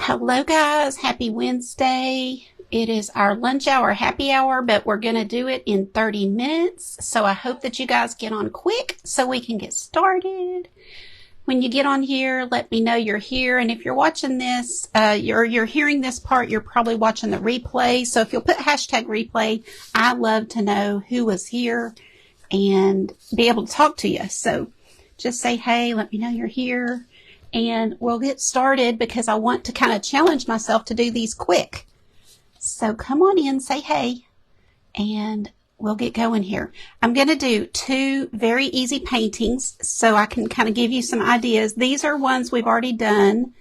Hello guys, happy Wednesday. It is our lunch hour, happy hour, but we're going to do it in 30 minutes. So I hope that you guys get on quick so we can get started. When you get on here, let me know you're here. And if you're watching this, you're hearing this part, you're probably watching the replay. So if you'll put hashtag replay, I love to know who was here and be able to talk to you. So just say, hey, let me know you're here. And we'll get started because I want to kind of challenge myself to do these quick. So come on in, say hey, and we'll get going here. I'm going to do two very easy paintings so I can kind of give you some ideas. These are ones we've already done,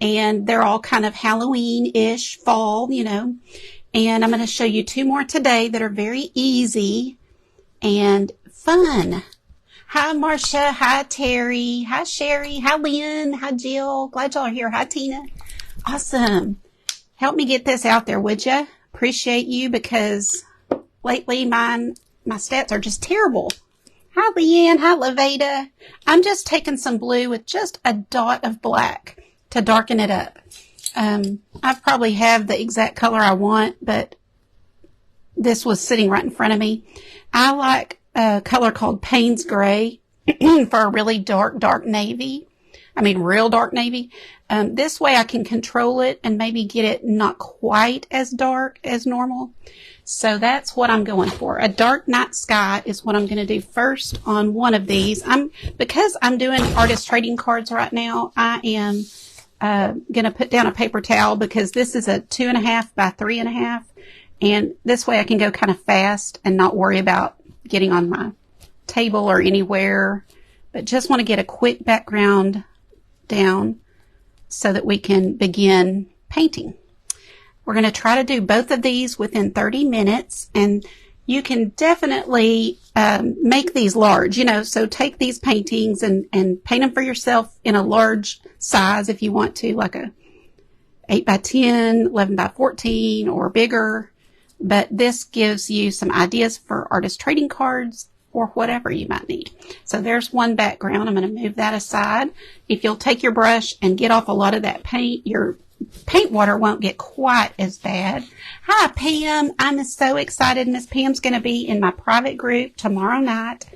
and they're all kind of Halloween-ish, fall, you know. And I'm going to show you two more today that are very easy and fun. Hi, Marcia. Hi, Terry. Hi, Sherry. Hi, Lynn. Hi, Jill. Glad y'all are here. Hi, Tina. Awesome. Help me get this out there, would ya? Appreciate you because lately my stats are just terrible. Hi, Leanne. Hi, Levada. I'm just taking some blue with just a dot of black to darken it up. I probably have the exact color I want, but this was sitting right in front of me. I like a color called Payne's Gray for a really dark navy. I mean, real dark navy. This way I can control it and maybe get it not quite as dark as normal. So that's what I'm going for. A dark night sky is what I'm going to do first on one of these. Because I'm doing artist trading cards right now, I am going to put down a paper towel because this is a 2.5 by 3.5. And this way I can go kind of fast and not worry about getting on my table or anywhere, but just want to get a quick background down so that we can begin painting. We're going to try to do both of these within 30 minutes, and you can definitely make these large, you know, so take these paintings and paint them for yourself in a large size if you want to, like a 8 by 10, 11 by 14 or bigger. But this gives you some ideas for artist trading cards or whatever you might need. So there's one background. I'm going to move that aside. If you'll take your brush and get off a lot of that paint, your paint water won't get quite as bad. Hi, Pam. I'm so excited. Miss Pam's going to be in my private group tomorrow night.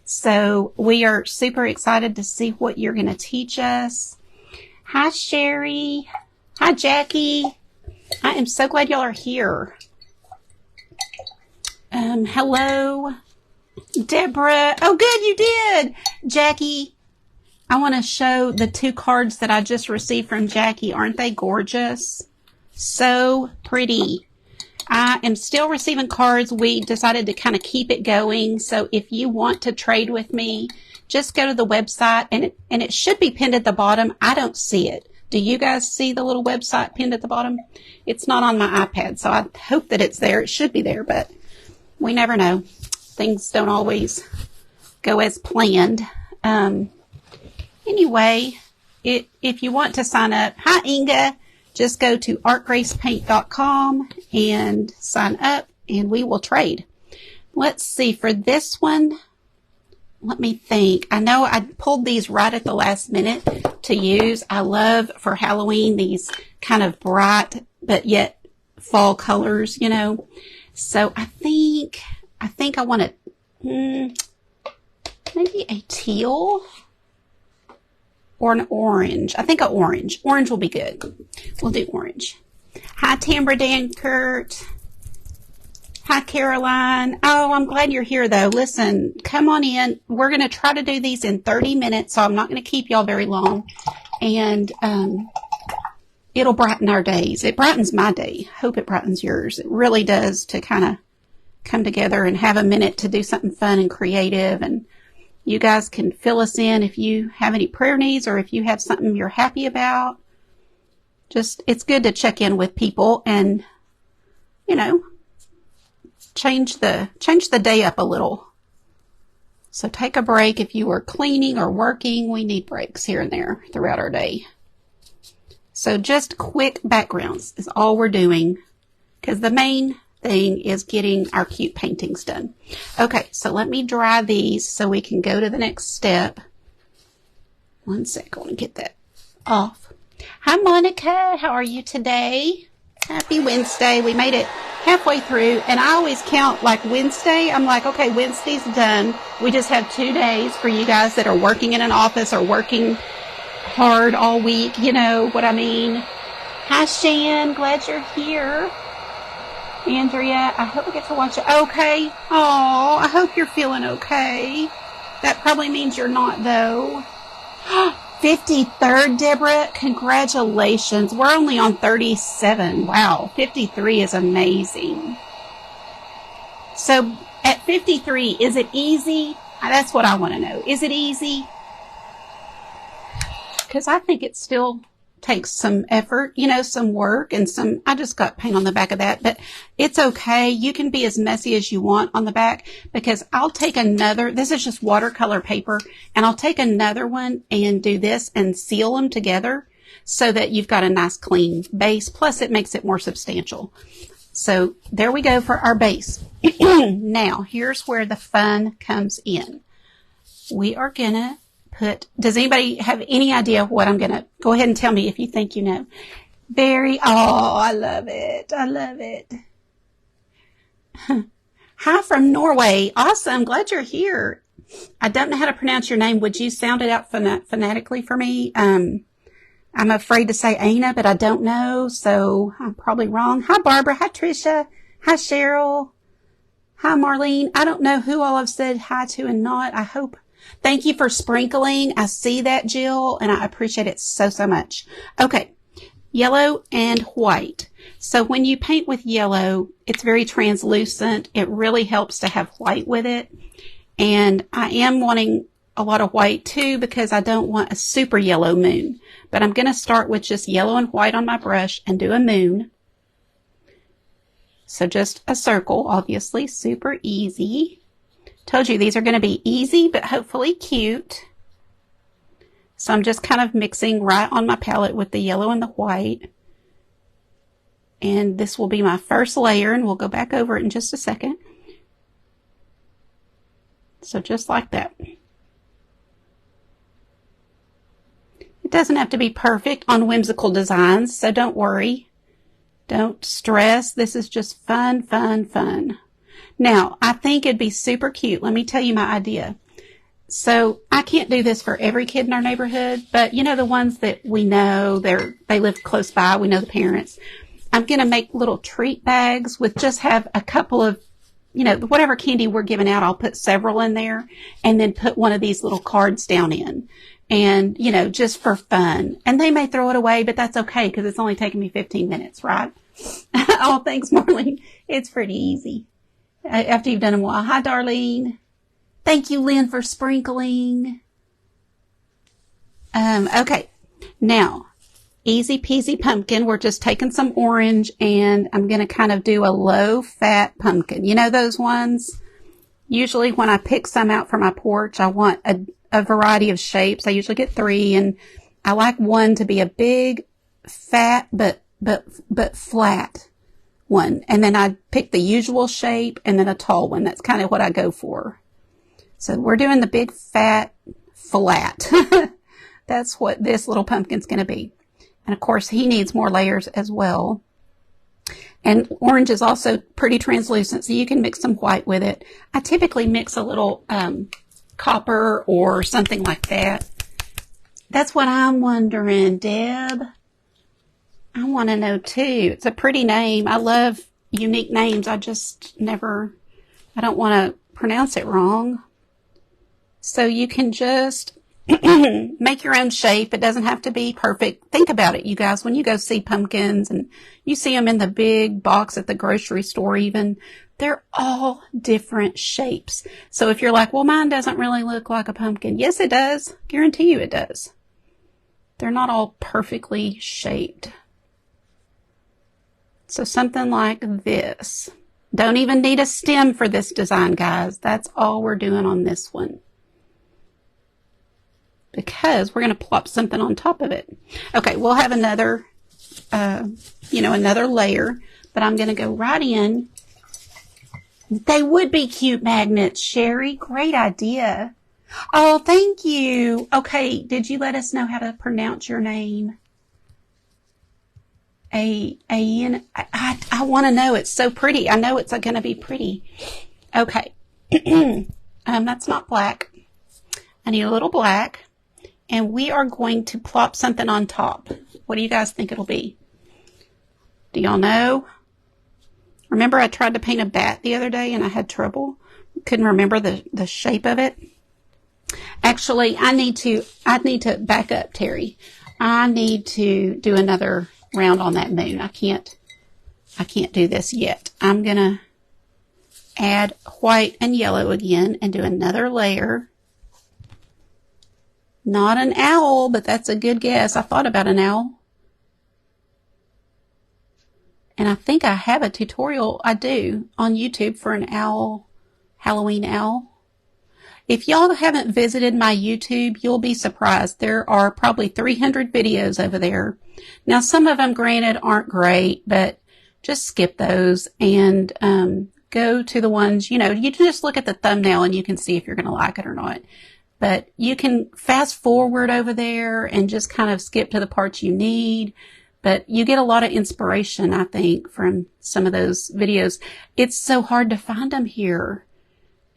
So we are super excited to see what you're going to teach us. Hi, Sherry. Hi, Jackie. I am so glad y'all are here. Hello, Deborah. Oh, good, you did. Jackie, I want to show the two cards that I just received from Jackie. Aren't they gorgeous? So pretty. I am still receiving cards. We decided to kind of keep it going. So if you want to trade with me, just go to the website and it should be pinned at the bottom. I don't see it. Do you guys see the little website pinned at the bottom? It's not on my iPad, so I hope that it's there. It should be there, but we never know. Things don't always go as planned. Anyway, if you want to sign up, hi Inga, just go to artgracepaint.com and sign up and we will trade. Let's see, for this one, let me think. I know I pulled these right at the last minute to use. I love for Halloween these kind of bright but yet fall colors, you know. So I think I want to maybe a teal or an orange. I think an orange. Orange will be good. We'll do orange. Hi, Tambra Dankert. Hi, Caroline. Oh, I'm glad you're here, though. Listen, come on in. We're going to try to do these in 30 minutes, so I'm not going to keep y'all very long. And it'll brighten our days. It brightens my day. Hope it brightens yours. It really does, to kind of come together and have a minute to do something fun and creative. And you guys can fill us in if you have any prayer needs or if you have something you're happy about. Just, it's good to check in with people and, you know, change the day up a little. So take a break if you are cleaning or working. We need breaks here and there throughout our day. So just quick backgrounds is all we're doing because the main thing is getting our cute paintings done. Okay, so let me dry these so we can go to the next step. One sec, I want to get that off. Hi, Monica. How are you today? Happy Wednesday. We made it halfway through, and I always count like Wednesday. I'm like, okay, Wednesday's done. We just have 2 days for you guys that are working in an office or working hard all week. You know what I mean? Hi, Shan. Glad you're here. Andrea, I hope I get to watch it. Okay. Oh, I hope you're feeling okay. That probably means you're not, though. 53rd, Deborah. Congratulations. We're only on 37. Wow. 53 is amazing. So at 53, is it easy? That's what I want to know. Is it easy? Because I think it still takes some effort, you know, some work and some, I just got paint on the back of that, but it's okay. You can be as messy as you want on the back, because I'll take another, this is just watercolor paper, and I'll take another one and do this and seal them together so that you've got a nice clean base. Plus it makes it more substantial. So there we go for our base. Now here's where the fun comes in. We are gonna does anybody have any idea what I'm going to, go ahead and tell me if you think you know. I love it. I love it. Hi from Norway. Awesome. Glad you're here. I don't know how to pronounce your name. Would you sound it out phonetically for me? I'm afraid to say Ana, but I don't know, so I'm probably wrong. Hi, Barbara. Hi, Tricia. Hi, Cheryl. Hi, Marlene. I don't know who all I've said hi to and not. I hope. Thank you for sprinkling. I see that, Jill, and I appreciate it so, so much. Okay, yellow and white. So when you paint with yellow, it's very translucent. It really helps to have white with it. And I am wanting a lot of white too, because I don't want a super yellow moon. But I'm going to start with just yellow and white on my brush and do a moon. So just a circle, obviously, super easy. Told you these are going to be easy, but hopefully cute. So I'm just kind of mixing right on my palette with the yellow and the white. And this will be my first layer, and we'll go back over it in just a second. So just like that. It doesn't have to be perfect on Whimsical Designs, so don't worry. Don't stress. This is just fun, fun, fun. Now, I think it'd be super cute. Let me tell you my idea. So I can't do this for every kid in our neighborhood, but you know, the ones that we know, they live close by, we know the parents. I'm going to make little treat bags with just have a couple of, you know, whatever candy we're giving out, I'll put several in there and then put one of these little cards down in. And, you know, just for fun. And they may throw it away, but that's okay because it's only taking me 15 minutes, right? Oh, thanks, Marlene. It's pretty easy. After you've done them a while. Hi, Darlene. Thank you, Lynn, for sprinkling. Okay. Now, easy peasy pumpkin. We're just taking some orange, and I'm going to kind of do a low-fat pumpkin. You know those ones? Usually when I pick some out for my porch, I want a variety of shapes. I usually get 3, and I like one to be a big, fat, but flat one. And then I pick the usual shape and then a tall one. That's kind of what I go for. So we're doing the big, fat, flat. That's what this little pumpkin's going to be. And of course, he needs more layers as well. And orange is also pretty translucent, so you can mix some white with it. I typically mix a little copper or something like that. That's what I'm wondering, Deb. I want to know too. It's a pretty name. I love unique names. I don't want to pronounce it wrong. So you can just make your own shape. It doesn't have to be perfect. Think about it, you guys. When you go see pumpkins and you see them in the big box at the grocery store even, they're all different shapes. So if you're like, well, mine doesn't really look like a pumpkin. Yes, it does. Guarantee you it does. They're not all perfectly shaped. So something like this. Don't even need a stem for this design, guys. That's all we're doing on this one. Because we're going to plop something on top of it. Okay, we'll have another, another layer. But I'm going to go right in. They would be cute magnets, Sherry. Great idea. Oh, thank you. Okay, did you let us know how to pronounce your name? I want to know. It's so pretty. I know it's going to be pretty. Okay. That's not black. I need a little black. And we are going to plop something on top. What do you guys think it'll be? Do y'all know? Remember I tried to paint a bat the other day and I had trouble? Couldn't remember the shape of it. Actually, I need to back up, Terry. I need to do another round on that moon. I can't do this yet. I'm going to add white and yellow again and do another layer. Not an owl, but that's a good guess. I thought about an owl. And I think I have a tutorial, I do, on YouTube for an owl, Halloween owl. If y'all haven't visited my YouTube, you'll be surprised. There are probably 300 videos over there. Now, some of them, granted, aren't great, but just skip those and go to the ones, you can just look at the thumbnail and you can see if you're going to like it or not. But you can fast forward over there and just kind of skip to the parts you need. But you get a lot of inspiration, I think, from some of those videos. It's so hard to find them here.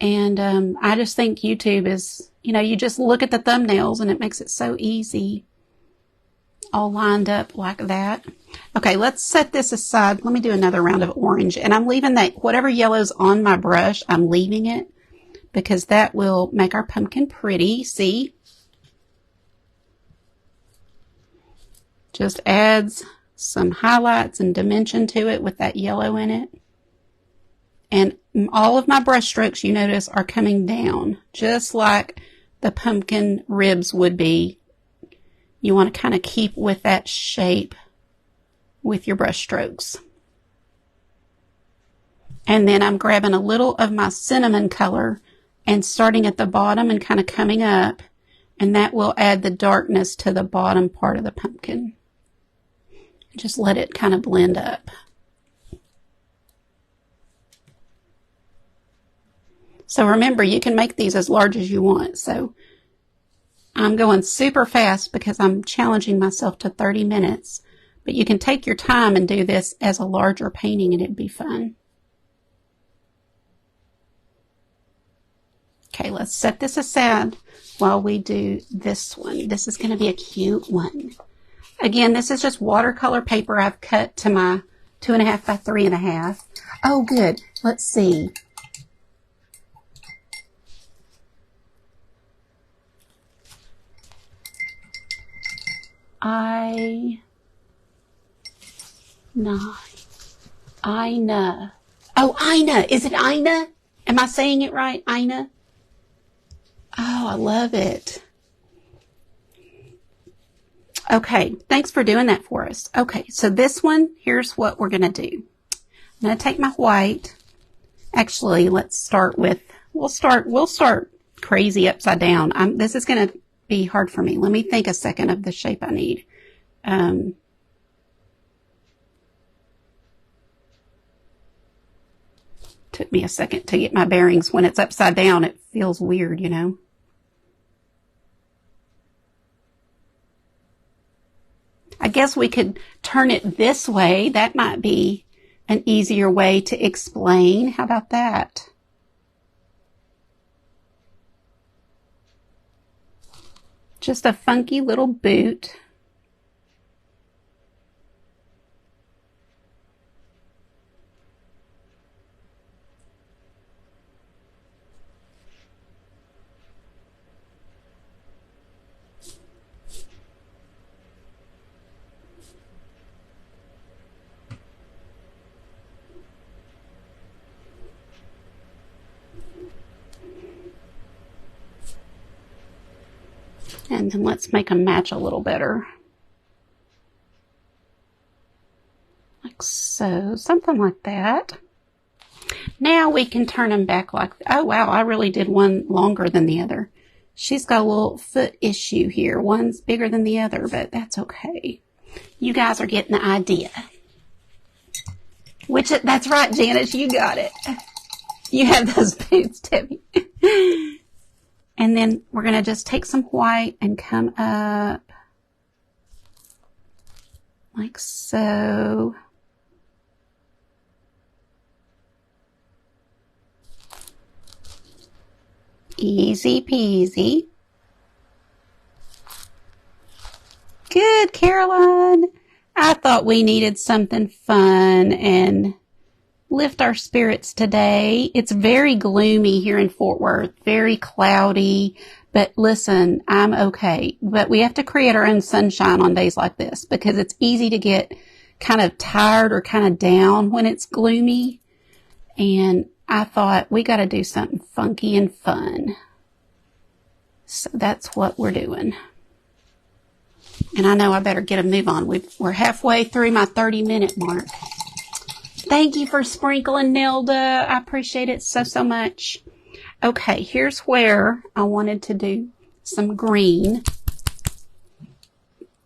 And I just think YouTube is, you just look at the thumbnails and it makes it so easy. All lined up like that. Okay, let's set this aside. Let me do another round of orange. And I'm leaving that, whatever yellow's on my brush, I'm leaving it. Because that will make our pumpkin pretty. See? Just adds some highlights and dimension to it with that yellow in it. And all of my brush strokes, you notice, are coming down. Just like the pumpkin ribs would be. You want to kind of keep with that shape with your brush strokes. And then I'm grabbing a little of my cinnamon color and starting at the bottom and kind of coming up, and that will add the darkness to the bottom part of the pumpkin. Just let it kind of blend up. So remember, you can make these as large as you want. So I'm going super fast because I'm challenging myself to 30 minutes. But you can take your time and do this as a larger painting and it'd be fun. Okay, let's set this aside while we do this one. This is going to be a cute one. Again, this is just watercolor paper I've cut to my 2.5 by 3.5. Oh, good. Let's see. Ina. Oh, Ina. Is it Ina? Am I saying it right? Ina? Oh, I love it. Okay, thanks for doing that for us. Okay, so this one, here's what we're going to do. I'm going to take my white. Actually, let's start with, we'll start crazy upside down. This is going to be hard for me. Let me think a second of the shape I need. Took me a second to get my bearings. When it's upside down, it feels weird, I guess we could turn it this way. That might be an easier way to explain. How about that? Just a funky little boot. And then let's make them match a little better. Like so, something like that. Now we can turn them back like, oh wow, I really did one longer than the other. She's got a little foot issue here. One's bigger than the other, but that's okay. You guys are getting the idea. That's right, Janice, you got it. You have those boots, Debbie. And then we're going to just take some white and come up like so. Easy peasy. Good, Caroline. I thought we needed something fun and lift our spirits today. It's very gloomy here in Fort Worth, very cloudy, but listen, I'm okay. But we have to create our own sunshine on days like this because it's easy to get kind of tired or kind of down when it's gloomy. And I thought we got to do something funky and fun. So that's what we're doing. And I know I better get a move on. We're halfway through my 30-minute mark. Thank you for sprinkling, Nelda. I appreciate it so, so much. Okay, here's where I wanted to do some green.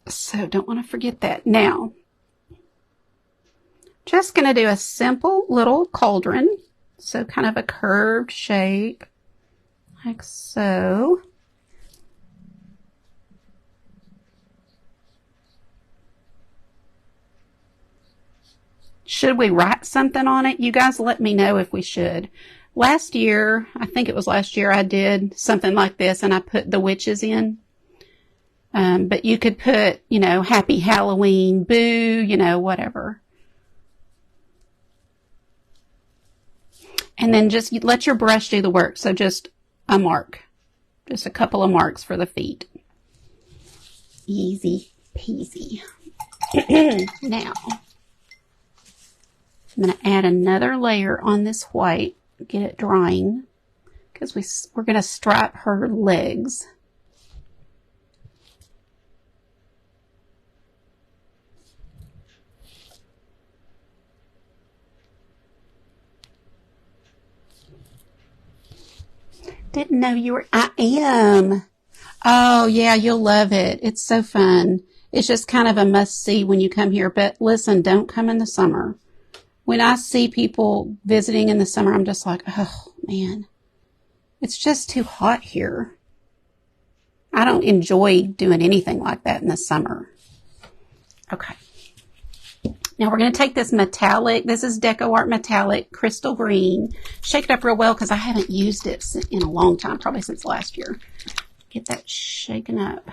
So don't want to forget that. Now, just going to do a simple little cauldron. So kind of a curved shape, like so. Should we write something on it? You guys let me know if we should. Last year, I think it was last year, I did something like this and I put the witches in. But you could put, you know, Happy Halloween, boo, you know, whatever. And then just let your brush do the work. So just a mark, just a couple of marks for the feet. Easy peasy. Now, I'm going to add another layer on this white, get it drying, because we're going to stripe her legs. Didn't know you were, I am. Oh yeah, you'll love it. It's so fun. It's just kind of a must-see when you come here, but listen, don't come in the summer. When I see people visiting in the summer, I'm just like, oh, man, it's just too hot here. I don't enjoy doing anything like that in the summer. Okay. Now we're going to take this metallic, this is DecoArt Metallic Crystal Green. Shake it up real well because I haven't used it in a long time, probably since last year. Get that shaken up.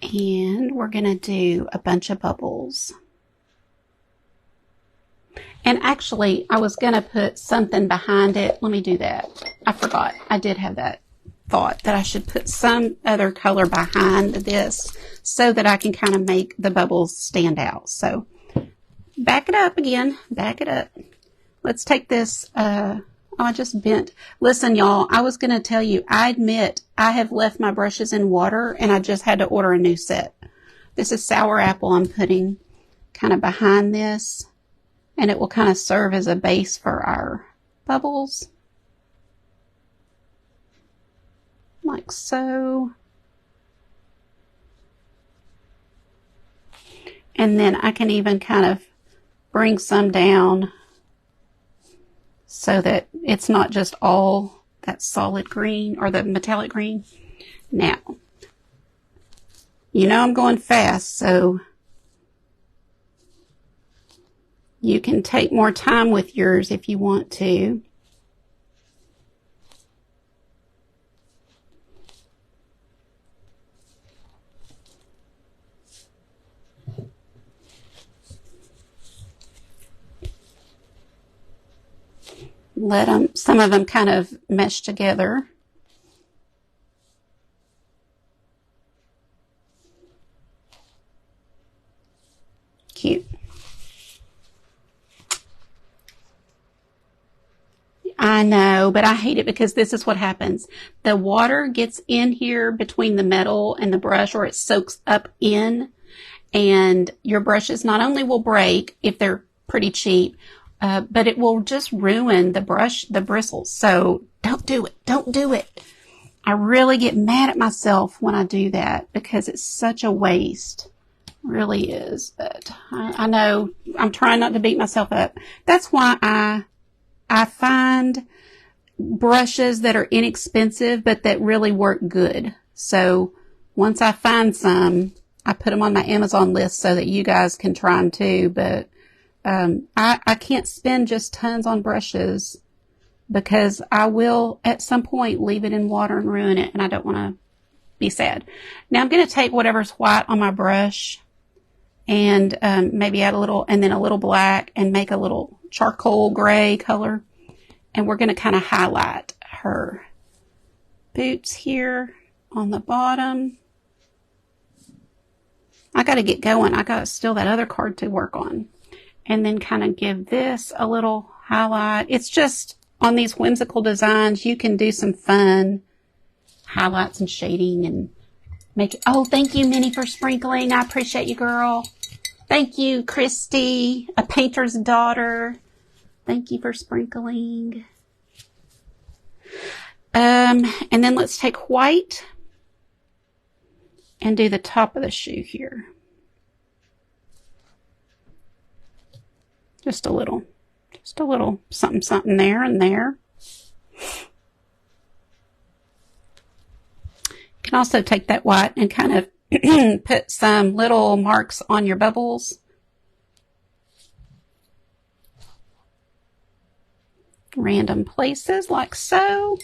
And we're going to do a bunch of bubbles. And actually, I was going to put something behind it. Let me do that. I forgot. I did have that thought that I should put some other color behind this so that I can kind of make the bubbles stand out. So back it up again. Back it up. Let's take this. Oh, I just bent. Listen, y'all, I was going to tell you, I admit I have left my brushes in water and I just had to order a new set. This is Sour Apple I'm putting kind of behind this. And it will kind of serve as a base for our bubbles. Like so. And then I can even kind of bring some down so that it's not just all that solid green or the metallic green. Now, you know I'm going fast, so you can take more time with yours if you want to. Let them, some of them kind of mesh together. Cute. I know, but I hate it because this is what happens. The water gets in here between the metal and the brush, or it soaks up in, and your brushes not only will break if they're pretty cheap, but it will just ruin the bristles. So don't do it. Don't do it. I really get mad at myself when I do that because it's such a waste. It really is. But I know I'm trying not to beat myself up. That's why I find brushes that are inexpensive, but that really work good. So once I find some, I put them on my Amazon list so that you guys can try them too. But I can't spend just tons on brushes because I will at some point leave it in water and ruin it, and I don't want to be sad. Now I'm going to take whatever's white on my brush and maybe add a little, and then a little black, and make a little charcoal gray color. And we're going to kind of highlight her boots here on the bottom. I got to get going. I got still that other card to work on. And then kind of give this a little highlight. It's just on these whimsical designs, you can do some fun highlights and shading and make it. Oh, thank you, Minnie, for sprinkling. I appreciate you, girl. Thank you, Christy, a painter's daughter. Thank you for sprinkling. And then let's take white and do the top of the shoe here. Just a little something, something there and there. You can also take that white and kind of put some little marks on your bubbles. Random places like so.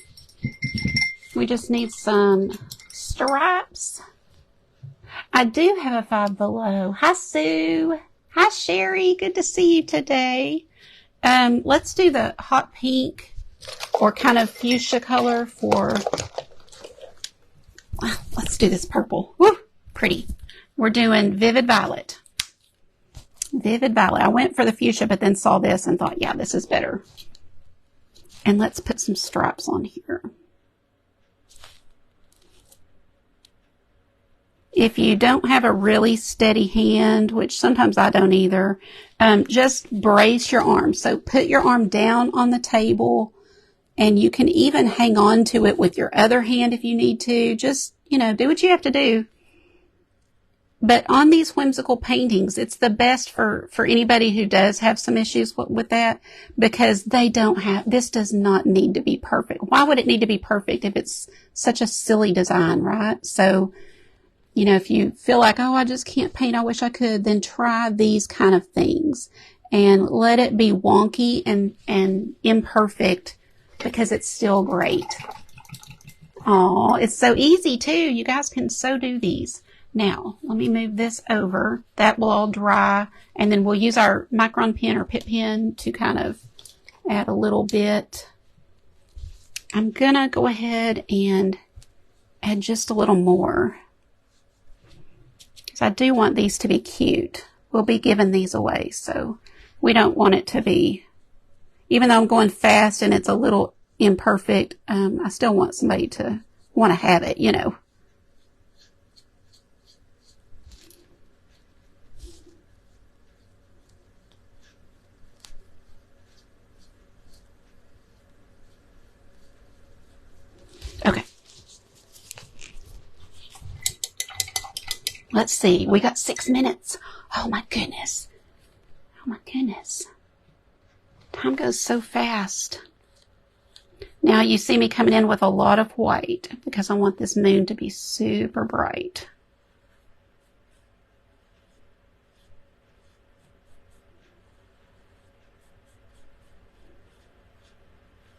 We just need some stripes. I do have a Five Below. Hi, Sue. Hi, Sherry. Good to see you today. Let's do the hot pink or kind of fuchsia color for, let's do this purple. Woo, pretty. We're doing Vivid Violet. Vivid Violet. I went for the fuchsia, but then saw this and thought, yeah, this is better. And let's put some stripes on here. If you don't have a really steady hand, which sometimes I don't either, just brace your arm. So put your arm down on the table, and you can even hang on to it with your other hand if you need to. Just, you know, do what you have to do. But on these whimsical paintings, it's the best for anybody who does have some issues with that, because they don't have, this does not need to be perfect. Why would it need to be perfect if it's such a silly design, right? So, you know, if you feel like, oh, I just can't paint, I wish I could, then try these kind of things and let it be wonky and imperfect, because it's still great. Oh, it's so easy too. You guys can so do these. Now, let me move this over. That will all dry, and then we'll use our Micron pen or Pitt pen to kind of add a little bit. I'm gonna go ahead and add just a little more, because I do want these to be cute. We'll be giving these away, so we don't want it to be, even though I'm going fast and it's a little imperfect, I still want somebody to want to have it, you know. Okay. Let's see. We got 6 minutes. Oh my goodness. Oh my goodness. Time goes so fast. Now you see me coming in with a lot of white because I want this moon to be super bright.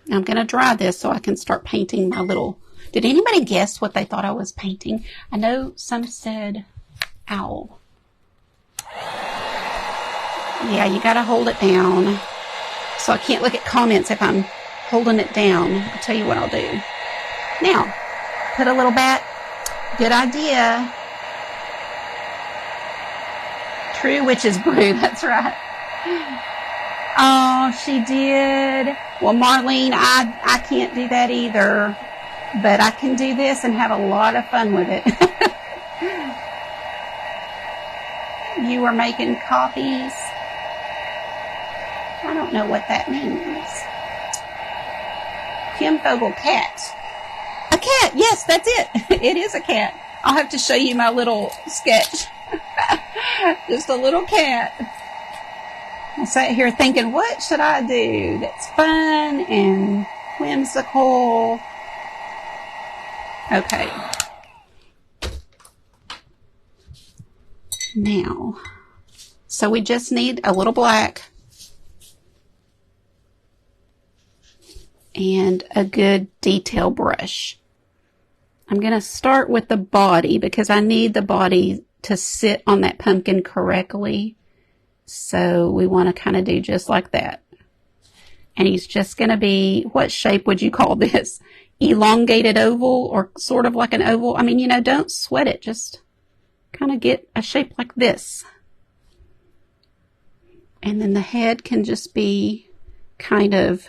I'm going to dry this so I can start painting my little... Did anybody guess what they thought I was painting? I know some said owl. Yeah, you got to hold it down. So I can't look at comments if I'm holding it down. I'll tell you what I'll do. Now, put a little bat. Good idea. True witch's brew, that's right. Oh, she did. Well, Marlene, I can't do that either. But I can do this and have a lot of fun with it. You were making copies. I don't know what that means. Kim Fogel, cat. A cat, yes, that's it. It is a cat. I'll have to show you my little sketch. Just a little cat. I sat here thinking, what should I do that's fun and whimsical? Okay. Now, so we just need a little black and a good detail brush. I'm going to start with the body because I need the body to sit on that pumpkin correctly. So we want to kind of do just like that. And he's just going to be, what shape would you call this? Elongated oval or sort of like an oval? I mean, you know, don't sweat it. Just kind of get a shape like this. And then the head can just be kind of,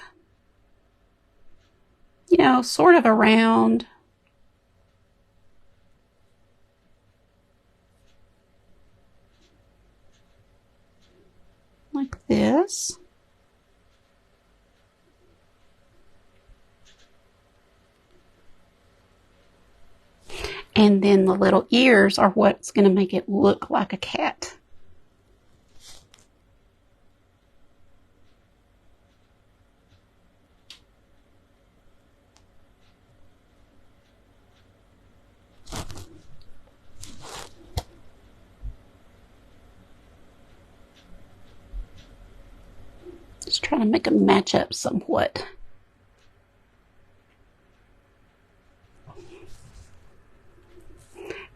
you know, sort of a round. Like this. And then the little ears are what's going to make it look like a cat. Just trying to make them match up somewhat.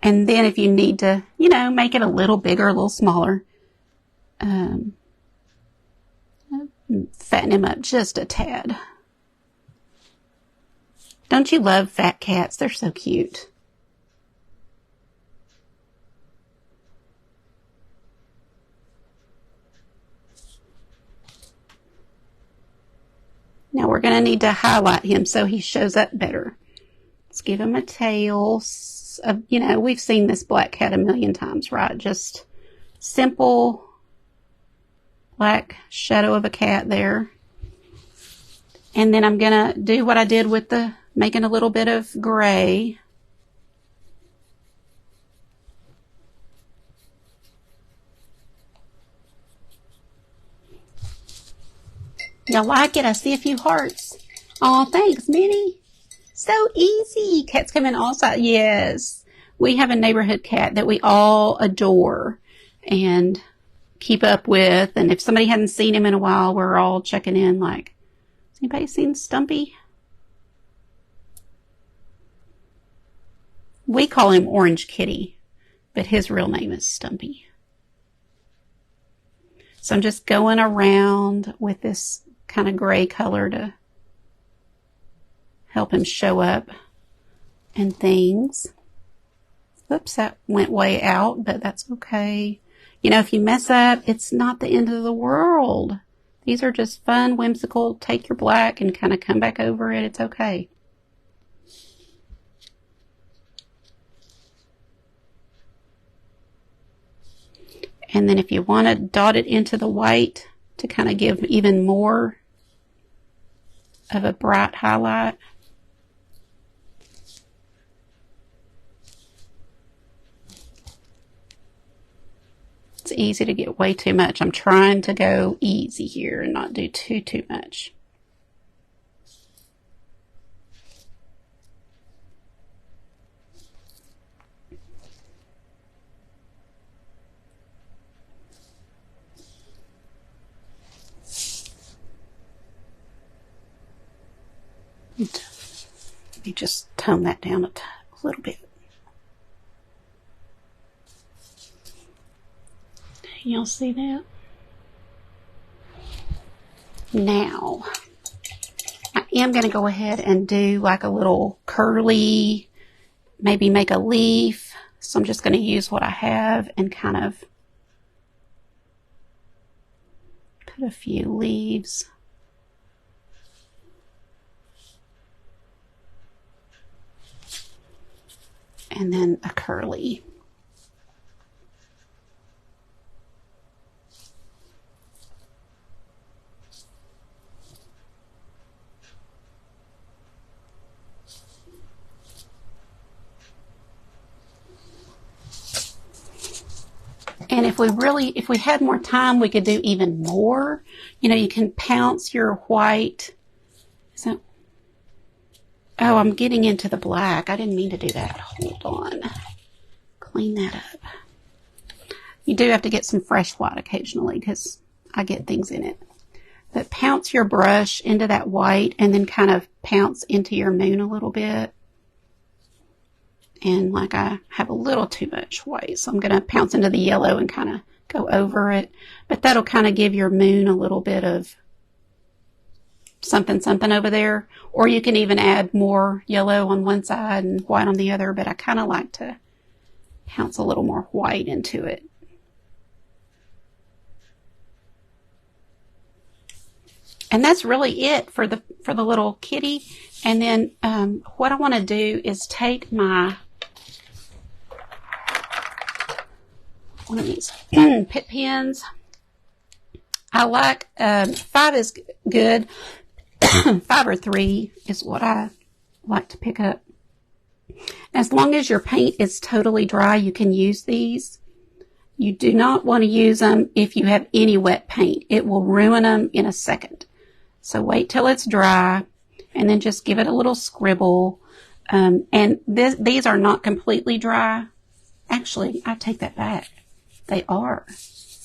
And then if you need to, you know, make it a little bigger, a little smaller, fatten him up just a tad. Don't you love fat cats? They're so cute. Now we're going to need to highlight him so he shows up better. Let's give him a tail. You know, we've seen this black cat a million times, right? Just simple black shadow of a cat there. And then I'm going to do what I did with the making a little bit of gray. Y'all like it? I see a few hearts. Oh, thanks, Minnie. So easy. Cats come in all sizes. Yes. We have a neighborhood cat that we all adore and keep up with. And if somebody hadn't seen him in a while, we're all checking in like, has anybody seen Stumpy? We call him Orange Kitty, but his real name is Stumpy. So I'm just going around with this kind of gray color to help him show up and things. Oops, that went way out, but that's okay. You know, if you mess up, it's not the end of the world. These are just fun, whimsical, take your black and kind of come back over it. It's okay. And then if you want to dot it into the white to kind of give even more of a bright highlight. It's easy to get way too much. I'm trying to go easy here and not do too much. Let me just tone that down a little bit. Y'all see that? Now, I am going to go ahead and do like a little curly, maybe make a leaf. So I'm just going to use what I have and kind of put a few leaves. And then a curly. And if we had more time, we could do even more. You know, you can pounce your white. So, oh, I'm getting into the black. I didn't mean to do that. Hold on. Clean that up. You do have to get some fresh white occasionally because I get things in it. But pounce your brush into that white and then kind of pounce into your moon a little bit. And like I have a little too much white, so I'm going to pounce into the yellow and kind of go over it. But that'll kind of give your moon a little bit of something, something over there. Or you can even add more yellow on one side and white on the other. But I kind of like to pounce a little more white into it. And that's really it for the little kitty. And then what I want to do is take my one of these Pitt pens. I like 5 is good. 5 or 3 is what I like to pick up. As long as your paint is totally dry, you can use these. You do not want to use them if you have any wet paint. It will ruin them in a second. So wait till it's dry and then just give it a little scribble. And these are not completely dry. Actually, I take that back. They are.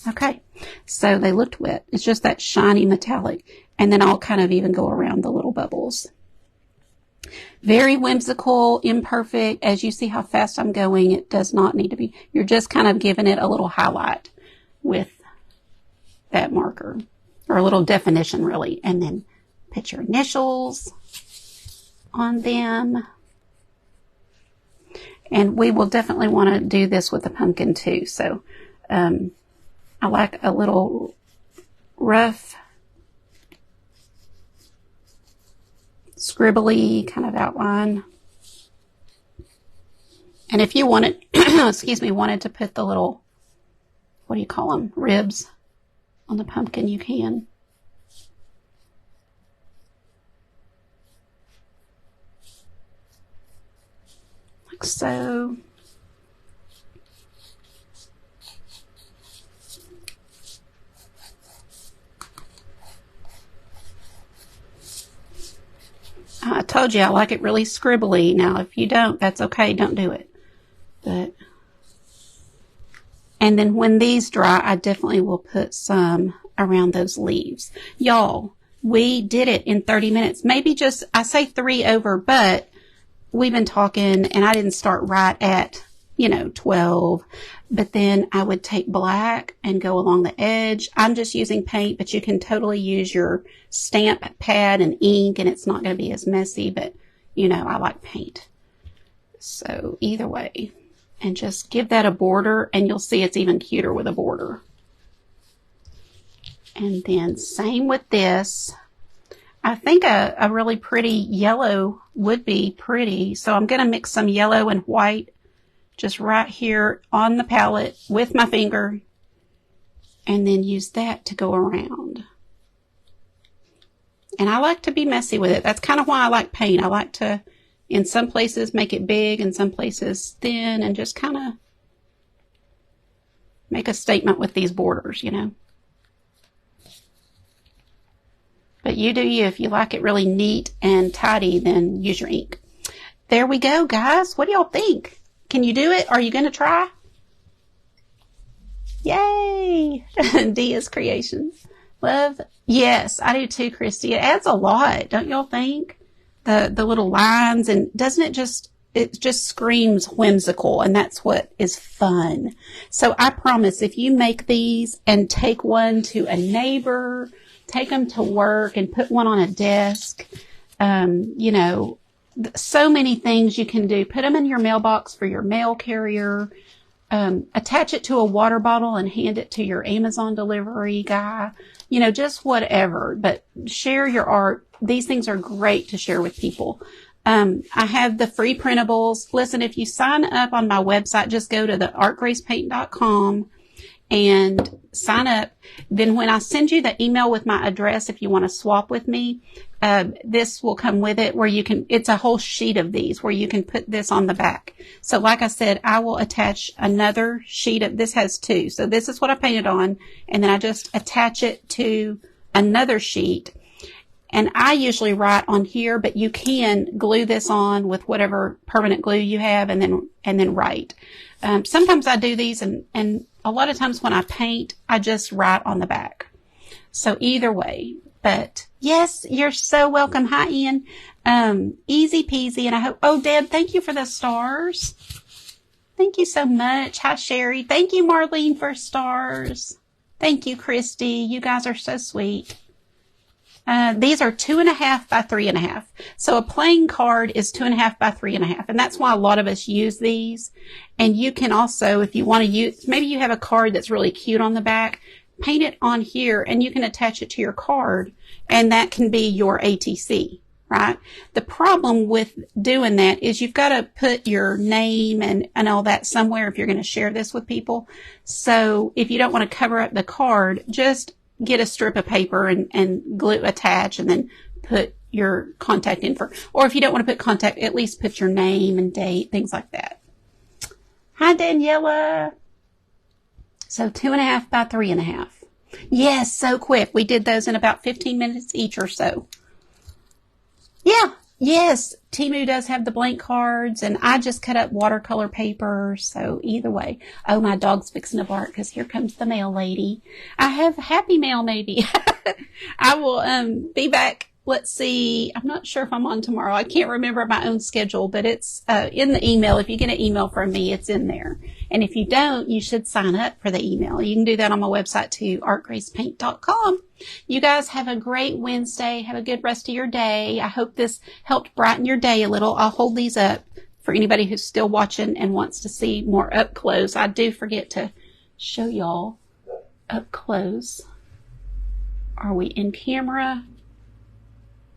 Okay. So they looked wet. It's just that shiny metallic. And then I'll kind of even go around the little bubbles. Very whimsical, imperfect. As you see how fast I'm going, it does not need to be. You're just kind of giving it a little highlight with that marker. Or a little definition, really. And then put your initials on them. And we will definitely want to do this with the pumpkin, too. So, I like a little rough, scribbly kind of outline. And if you wanted, excuse me, wanted to put the little, what do you call them, ribs on the pumpkin, you can. Like so. I told you I like it really scribbly. Now, if you don't, that's okay. Don't do it. And then when these dry, I definitely will put some around those leaves. Y'all, we did it in 30 minutes. Maybe just, I say 3 over, but we've been talking and I didn't start right at, 12. But then I would take black and go along the edge. I'm just using paint, but you can totally use your stamp pad and ink and it's not going to be as messy, but I like paint. So either way. And just give that a border and you'll see it's even cuter with a border. And then same with this. I think a really pretty yellow would be pretty. So I'm going to mix some yellow and white just right here on the palette with my finger. And then use that to go around. And I like to be messy with it. That's kind of why I like paint. I like to, in some places, make it big, in some places thin, and just kind of make a statement with these borders, But you do you. If you like it really neat and tidy, then use your ink. There we go, guys. What do y'all think? Can you do it? Are you going to try? Yay! Dia's Creations. Love. Yes, I do too, Christy. It adds a lot, don't y'all think? The little lines, and doesn't it just screams whimsical, and that's what is fun. So I promise if you make these and take one to a neighbor, take them to work and put one on a desk, so many things you can do. Put them in your mailbox for your mail carrier. Attach it to a water bottle and hand it to your Amazon delivery guy. Just whatever. But share your art. These things are great to share with people. I have the free printables. Listen, if you sign up on my website, just go to the artgracepaint.com and sign up. Then when I send you the email with my address, if you want to swap with me, this will come with it where it's a whole sheet of these where you can put this on the back. So like I said, I will attach another sheet of, this has 2. So this is what I painted on. And then I just attach it to another sheet. And I usually write on here, but you can glue this on with whatever permanent glue you have and then write. Sometimes I do these and a lot of times when I paint, I just write on the back. So either way, but yes, you're so welcome. Hi, Ian. Easy peasy. And I hope, oh, Deb, thank you for the stars. Thank you so much. Hi, Sherry. Thank you, Marlene, for stars. Thank you, Christy. You guys are so sweet. These are 2.5 by 3.5. So a playing card is 2.5 by 3.5. And that's why a lot of us use these. And you can also, if you want to use, maybe you have a card that's really cute on the back, paint it on here and you can attach it to your card and that can be your ATC, right? The problem with doing that is you've got to put your name and all that somewhere if you're going to share this with people. So if you don't want to cover up the card, just get a strip of paper and glue attach and then put your contact info. Or if you don't want to put contact, at least put your name and date, things like that. Hi, Daniela. So 2.5 by 3.5. Yes, so quick. We did those in about 15 minutes each or so. Yeah, yes. Temu does have the blank cards and I just cut up watercolor paper. So either way. Oh, my dog's fixing to bark because here comes the mail lady. I have happy mail maybe. I will be back. Let's see. I'm not sure if I'm on tomorrow. I can't remember my own schedule, but it's in the email. If you get an email from me, it's in there. And if you don't, you should sign up for the email. You can do that on my website too, artgracepaint.com. You guys have a great Wednesday. Have a good rest of your day. I hope this helped brighten your day a little. I'll hold these up for anybody who's still watching and wants to see more up close. I do forget to show y'all up close. Are we in camera?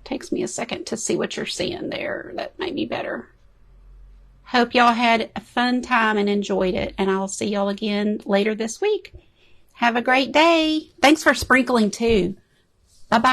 Takes me a second to see what you're seeing there. That might be better. Hope y'all had a fun time and enjoyed it. And I'll see y'all again later this week. Have a great day. Thanks for sprinkling too. Bye-bye.